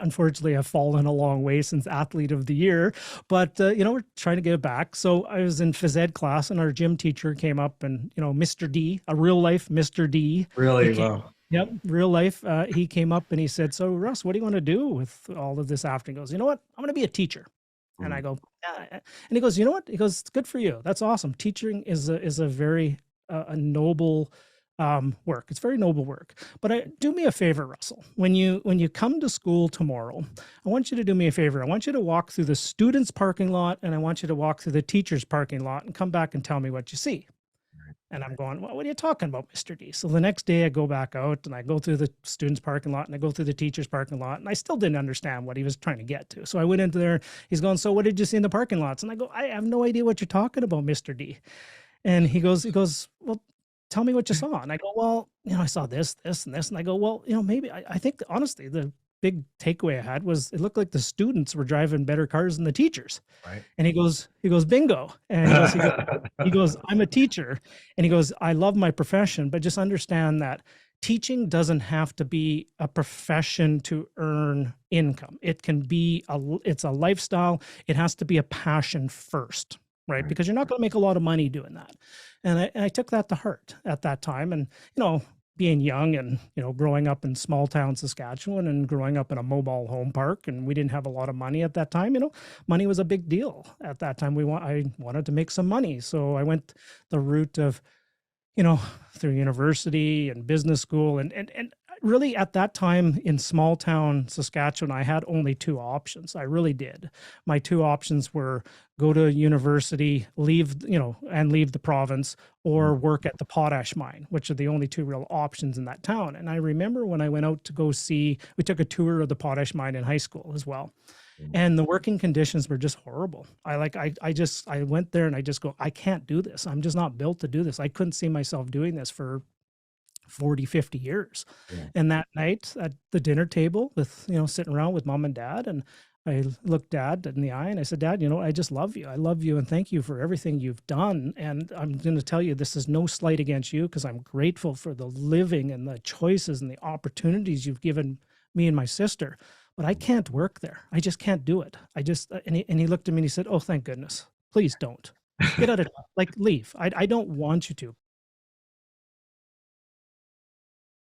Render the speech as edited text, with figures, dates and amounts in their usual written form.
unfortunately have fallen a long way since athlete of the year, but we're trying to get it back. So I was in phys ed class and our gym teacher came up and, Mr. D, a real life Mr. D, he Really? came, Wow. yep, real life. He came up and he said, so Russ, what do you want to do with all of this after? He goes, you know what? I'm going to be a teacher. And I Mm, go, yeah. And he goes, you know what? He goes, it's good for you. That's awesome. Teaching is a very a noble work. It's very noble work. But do me a favor, Russell. When you come to school tomorrow, I want you to do me a favor. I want you to walk through the students' parking lot, and I want you to walk through the teachers' parking lot, and come back and tell me what you see. And I'm going, well, what are you talking about, Mr. D? So the next day I go back out and I go through the students' parking lot and I go through the teachers' parking lot, and I still didn't understand what he was trying to get to. So I went into there. He's going, so what did you see in the parking lots? And I go, I have no idea what you're talking about, Mr. D. And he goes, well, tell me what you saw. And I go, well, I saw this, this, and this. And I go, well, maybe I think honestly, the big takeaway I had was it looked like the students were driving better cars than the teachers. right. And he goes, bingo. And he goes, I'm a teacher. And he goes, I love my profession, but just understand that teaching doesn't have to be a profession to earn income. It can be it's a lifestyle. It has to be a passion first, right? Right. Because you're not going to make a lot of money doing that. And I took that to heart at that time. And, being young and, growing up in small town Saskatchewan and growing up in a mobile home park, and we didn't have a lot of money at that time, money was a big deal at that time. I wanted to make some money. So I went the route of, you know, through university and business school. And really at that time in small town Saskatchewan, I had only two options. I really did. My two options were go to university, leave the province, or Mm, work at the potash mine, which are the only two real options in that town. And I remember when I went out to go see, we took a tour of the potash mine in high school as well, mm, and the working conditions were just horrible. I went there and I just go, I can't do this. I'm just not built to do this. I couldn't see myself doing this for 40, 50 years. yeah. And that night at the dinner table with, sitting around with mom and dad, and I looked dad in the eye and I said, Dad, I just love you. I love you and thank you for everything you've done. And I'm going to tell you, this is no slight against you, because I'm grateful for the living and the choices and the opportunities you've given me and my sister. But I can't work there. I just can't do it. And he looked at me and he said, oh, thank goodness. Please don't. Get out of, like, leave. I don't want you to.